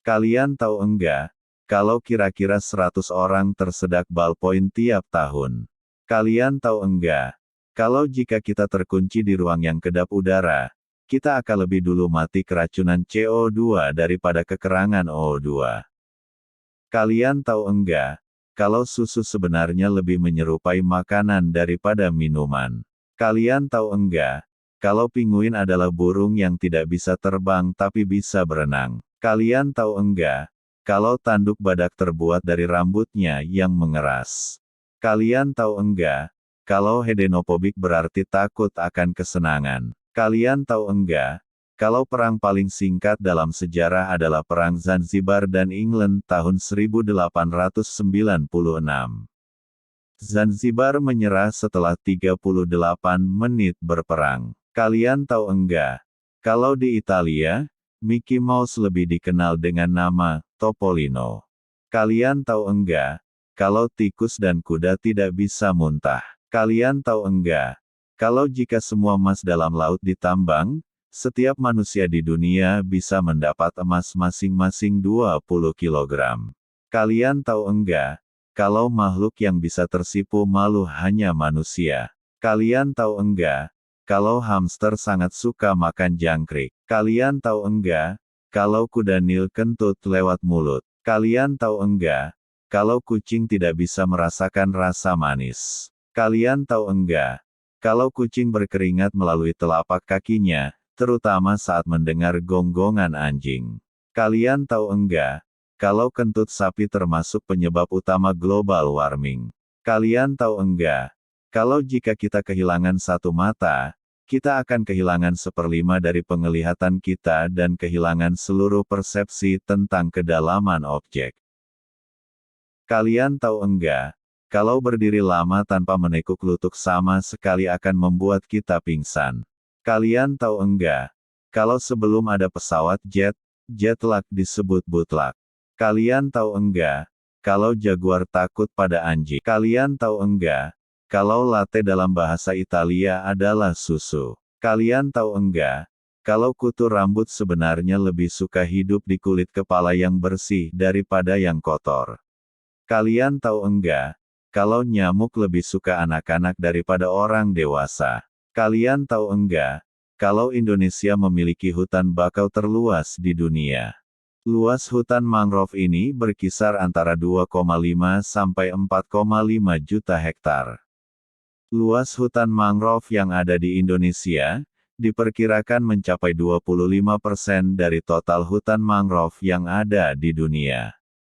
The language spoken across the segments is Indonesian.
Kalian tahu enggak, kalau kira-kira 100 orang tersedak ballpoint tiap tahun? Kalian tahu enggak, kalau jika kita terkunci di ruang yang kedap udara, kita akan lebih dulu mati keracunan CO2 daripada kekerangan O2. Kalian tahu enggak, kalau susu sebenarnya lebih menyerupai makanan daripada minuman? Kalian tahu enggak, kalau pinguin adalah burung yang tidak bisa terbang tapi bisa berenang? Kalian tahu enggak, kalau tanduk badak terbuat dari rambutnya yang mengeras? Kalian tahu enggak, kalau hedenopobik berarti takut akan kesenangan? Kalian tahu enggak, kalau perang paling singkat dalam sejarah adalah Perang Zanzibar dan England tahun 1896? Zanzibar menyerah setelah 38 menit berperang. Kalian tahu enggak, kalau di Italia, Mickey Mouse lebih dikenal dengan nama Topolino. Kalian tahu enggak, kalau tikus dan kuda tidak bisa muntah? Kalian tahu enggak, kalau jika semua emas dalam laut ditambang, setiap manusia di dunia bisa mendapat emas masing-masing 20 kilogram. Kalian tahu enggak, kalau makhluk yang bisa tersipu malu hanya manusia? Kalian tahu enggak, kalau hamster sangat suka makan jangkrik? Kalian tahu enggak, kalau kuda Nil kentut lewat mulut? Kalian tahu enggak, kalau kucing tidak bisa merasakan rasa manis? Kalian tahu enggak, kalau kucing berkeringat melalui telapak kakinya, terutama saat mendengar gonggongan anjing? Kalian tahu enggak, kalau kentut sapi termasuk penyebab utama global warming? Kalian tahu enggak, kalau jika kita kehilangan satu mata, kita akan kehilangan 1/5 dari penglihatan kita dan kehilangan seluruh persepsi tentang kedalaman objek? Kalian tahu enggak, kalau berdiri lama tanpa menekuk lutut sama sekali akan membuat kita pingsan? Kalian tahu enggak, kalau sebelum ada pesawat jet lag disebut bootleg? Kalian tahu enggak, kalau jaguar takut pada anjing? Kalian tahu enggak, kalau latte dalam bahasa Italia adalah susu? Kalian tahu enggak, kalau kutu rambut sebenarnya lebih suka hidup di kulit kepala yang bersih daripada yang kotor? Kalian tahu enggak, kalau nyamuk lebih suka anak-anak daripada orang dewasa? Kalian tahu enggak, kalau Indonesia memiliki hutan bakau terluas di dunia? Luas hutan mangrove ini berkisar antara 2,5 sampai 4,5 juta hektar. Luas hutan mangrove yang ada di Indonesia, diperkirakan mencapai 25% dari total hutan mangrove yang ada di dunia.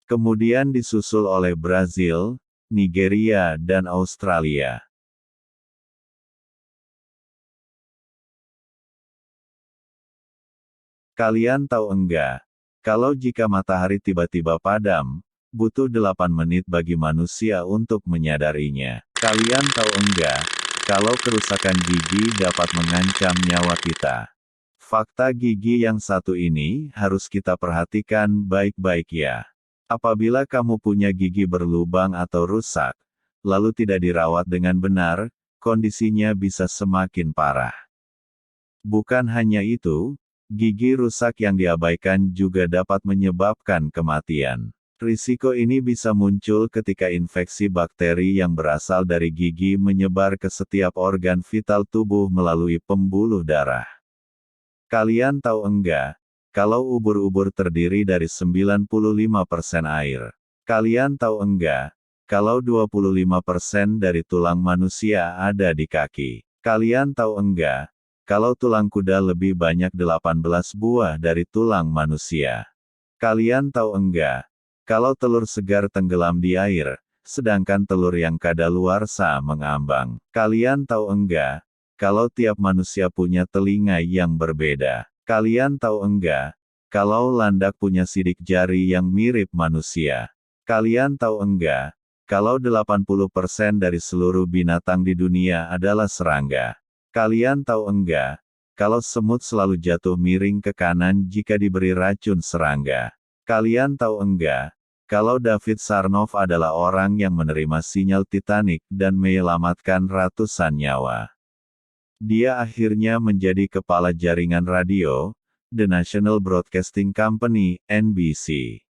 Kemudian disusul oleh Brazil, Nigeria dan Australia. Kalian tahu enggak, kalau jika matahari tiba-tiba padam, butuh 8 menit bagi manusia untuk menyadarinya? Kalian tahu enggak, kalau kerusakan gigi dapat mengancam nyawa kita? Fakta gigi yang satu ini harus kita perhatikan baik-baik ya. Apabila kamu punya gigi berlubang atau rusak, lalu tidak dirawat dengan benar, kondisinya bisa semakin parah. Bukan hanya itu, gigi rusak yang diabaikan juga dapat menyebabkan kematian. Risiko ini bisa muncul ketika infeksi bakteri yang berasal dari gigi menyebar ke setiap organ vital tubuh melalui pembuluh darah. Kalian tahu enggak, kalau ubur-ubur terdiri dari 95% air? Kalian tahu enggak, kalau 25% dari tulang manusia ada di kaki? Kalian tahu enggak, kalau tulang kuda lebih banyak 18 buah dari tulang manusia? Kalian tahu enggak, kalau telur segar tenggelam di air, sedangkan telur yang kadaluarsa mengambang? Kalian tahu enggak, kalau tiap manusia punya telinga yang berbeda? Kalian tahu enggak, kalau landak punya sidik jari yang mirip manusia? Kalian tahu enggak, kalau 80% dari seluruh binatang di dunia adalah serangga? Kalian tahu enggak, kalau semut selalu jatuh miring ke kanan jika diberi racun serangga? Kalian tahu enggak, kalau David Sarnoff adalah orang yang menerima sinyal Titanic dan menyelamatkan ratusan nyawa? Dia akhirnya menjadi kepala jaringan radio, The National Broadcasting Company, NBC.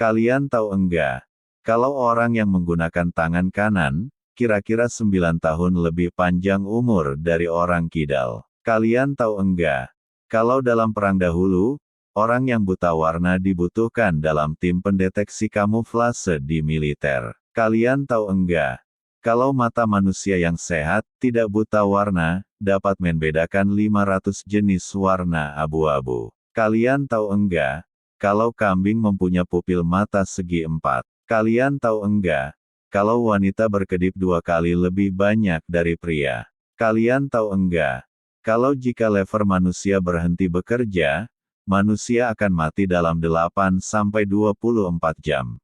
Kalian tahu enggak? Kalau orang yang menggunakan tangan kanan, kira-kira 9 tahun lebih panjang umur dari orang kidal. Kalian tahu enggak? Kalau dalam perang dahulu, orang yang buta warna dibutuhkan dalam tim pendeteksi kamuflase di militer. Kalian tahu enggak? Kalau mata manusia yang sehat, tidak buta warna, dapat membedakan 500 jenis warna abu-abu. Kalian tahu enggak? Kalau kambing mempunyai pupil mata segi 4. Kalian tahu enggak? Kalau wanita berkedip 2 kali lebih banyak dari pria. Kalian tahu enggak? Kalau jika lever manusia berhenti bekerja, manusia akan mati dalam 8 sampai 24 jam.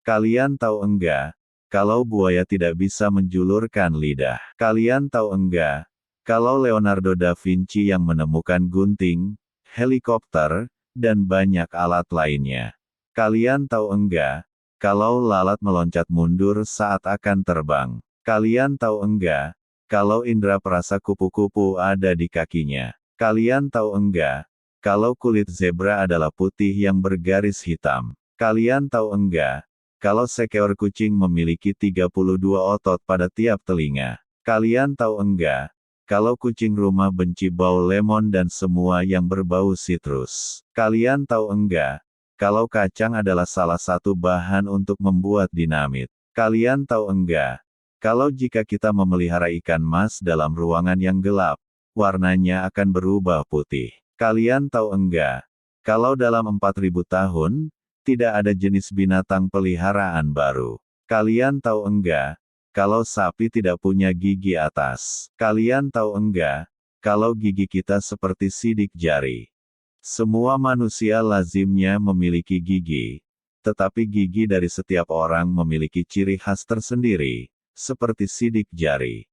Kalian tahu enggak? Kalau buaya tidak bisa menjulurkan lidah. Kalian tahu enggak? Kalau Leonardo da Vinci yang menemukan gunting, helikopter, dan banyak alat lainnya. Kalian tahu enggak? Kalau lalat meloncat mundur saat akan terbang. Kalian tahu enggak? Kalau indera perasa kupu-kupu ada di kakinya. Kalian tahu enggak? Kalau kulit zebra adalah putih yang bergaris hitam. Kalian tahu enggak? Kalau seekor kucing memiliki 32 otot pada tiap telinga. Kalian tahu enggak? Kalau kucing rumah benci bau lemon dan semua yang berbau sitrus. Kalian tahu enggak? Kalau kacang adalah salah satu bahan untuk membuat dinamit. Kalian tahu enggak? Kalau jika kita memelihara ikan mas dalam ruangan yang gelap, warnanya akan berubah putih. Kalian tahu enggak? Kalau dalam 4000 tahun, tidak ada jenis binatang peliharaan baru. Kalian tahu enggak? Kalau sapi tidak punya gigi atas. Kalian tahu enggak? Kalau gigi kita seperti sidik jari. Semua manusia lazimnya memiliki gigi. Tetapi gigi dari setiap orang memiliki ciri khas tersendiri, seperti sidik jari.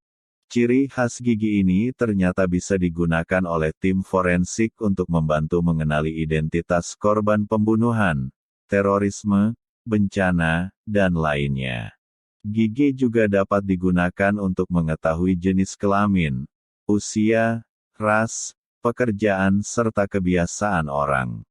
Ciri khas gigi ini ternyata bisa digunakan oleh tim forensik untuk membantu mengenali identitas korban pembunuhan, terorisme, bencana, dan lainnya. Gigi juga dapat digunakan untuk mengetahui jenis kelamin, usia, ras, pekerjaan serta kebiasaan orang.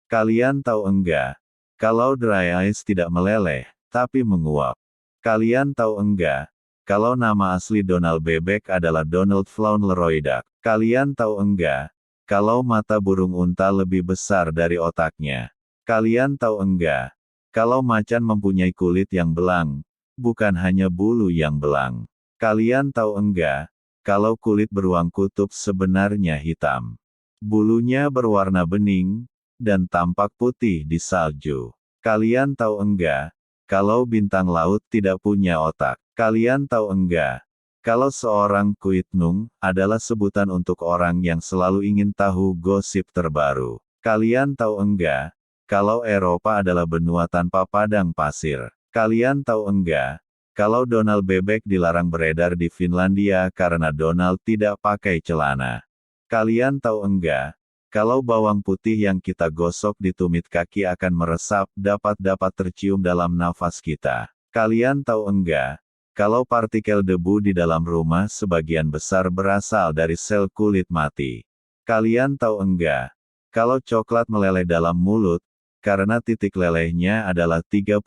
Kalian tahu enggak? Kalau dry ice tidak meleleh, tapi menguap. Kalian tahu enggak? Kalau nama asli Donald bebek adalah Donald Fauntleroy Duck. Kalian tahu enggak? Kalau mata burung unta lebih besar dari otaknya. Kalian tahu enggak? Kalau macan mempunyai kulit yang belang, bukan hanya bulu yang belang. Kalian tahu enggak? Kalau kulit beruang kutub sebenarnya hitam. Bulunya berwarna bening, dan tampak putih di salju. Kalian tahu enggak? Kalau bintang laut tidak punya otak. Kalian tahu enggak? Kalau seorang kuitnung adalah sebutan untuk orang yang selalu ingin tahu gosip terbaru. Kalian tahu enggak? Kalau Eropa adalah benua tanpa padang pasir. Kalian tahu enggak? Kalau Donald bebek dilarang beredar di Finlandia karena Donald tidak pakai celana. Kalian tahu enggak? Kalau bawang putih yang kita gosok di tumit kaki akan meresap dapat tercium dalam nafas kita. Kalian tahu enggak? Kalau partikel debu di dalam rumah sebagian besar berasal dari sel kulit mati. Kalian tahu enggak? Kalau coklat meleleh dalam mulut, karena titik lelehnya adalah 35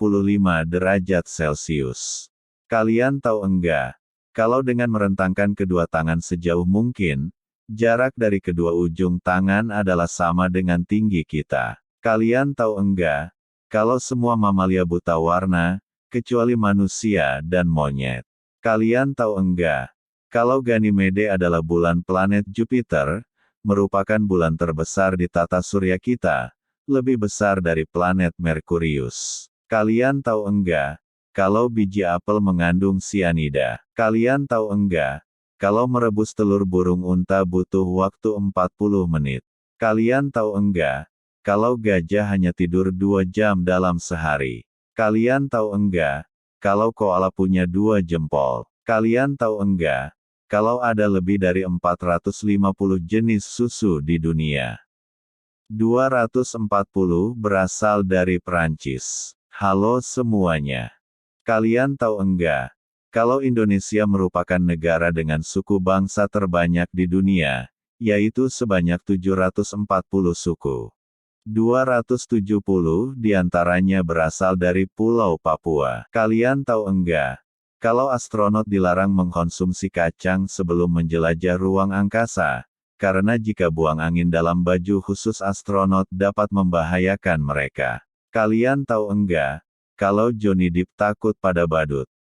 derajat Celcius. Kalian tahu enggak? Kalau dengan merentangkan kedua tangan sejauh mungkin, jarak dari kedua ujung tangan adalah sama dengan tinggi kita. Kalian tahu enggak? Kalau semua mamalia buta warna, kecuali manusia dan monyet. Kalian tahu enggak? Kalau Ganymede adalah bulan planet Jupiter, merupakan bulan terbesar di tata surya kita, lebih besar dari planet Merkurius. Kalian tahu enggak? Kalau biji apel mengandung sianida. Kalian tahu enggak? Kalau merebus telur burung unta butuh waktu 40 menit. Kalian tahu enggak, kalau gajah hanya tidur 2 jam dalam sehari? Kalian tahu enggak, kalau koala punya 2 jempol? Kalian tahu enggak, kalau ada lebih dari 450 jenis susu di dunia? 240 berasal dari Prancis. Halo semuanya. Kalian tahu enggak, kalau Indonesia merupakan negara dengan suku bangsa terbanyak di dunia, yaitu sebanyak 740 suku. 270 diantaranya berasal dari Pulau Papua. Kalian tahu enggak, kalau astronot dilarang mengkonsumsi kacang sebelum menjelajah ruang angkasa, karena jika buang angin dalam baju khusus astronot dapat membahayakan mereka. Kalian tahu enggak, kalau Johnny Depp takut pada badut?